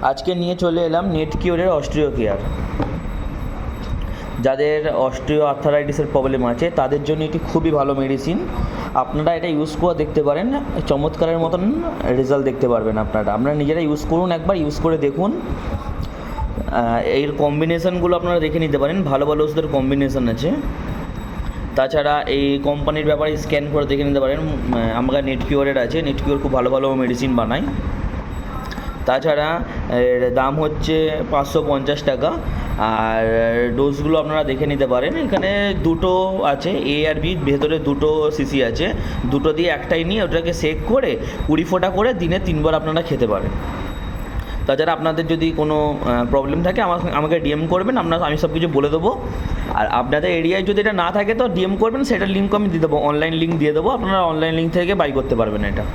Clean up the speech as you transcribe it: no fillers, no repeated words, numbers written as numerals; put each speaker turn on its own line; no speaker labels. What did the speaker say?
আজকে নিয়ে চলে এলাম নেটকিওরের অস্ট্রিও কেয়ার। যাদের অস্ট্রিও আর্থারাইটিসের প্রবলেম আছে তাদের জন্য এটি খুবই ভালো মেডিসিন। আপনারা এটা ইউজ করে দেখতে পারেন, চমৎকারের মতন রেজাল্ট দেখতে পারবেন। আপনারা নিজেরা ইউজ করুন, একবার ইউজ করে দেখুন। এর কম্বিনেশানগুলো আপনারা দেখে নিতে পারেন, ভালো ভালো ওষুধের কম্বিনেশান আছে। তাছাড়া এই কোম্পানির ব্যাপারে স্ক্যান করে দেখে নিতে পারেন। আমরা নেটকিওরের আছে, নেটকিওর খুব ভালো ভালো মেডিসিন বানায়। তাছাড়া এর দাম হচ্ছে 550 টাকা। আর ডোজগুলো আপনারা দেখে নিতে পারেন, এখানে দুটো আছে, এ আর বি, ভেতরে দুটো সিসি আছে। দুটো দিয়ে একটাই নিয়ে ওটাকে সেক করে 20 ফোঁটা করে দিনে 3 বার আপনারা খেতে পারেন। তাছাড়া আপনাদের যদি কোনো প্রবলেম থাকে আমাকে ডিএম করবেন, আমি সব কিছু বলে দেবো। আর আপনাদের এরিয়ায় যদি এটা না থাকে তো ডিএম করবেন, সেটার লিঙ্ক আমি দিয়ে দেবো, অনলাইন লিঙ্ক দিয়ে দেবো, আপনারা অনলাইন লিঙ্ক থেকে বাই করতে পারবেন এটা।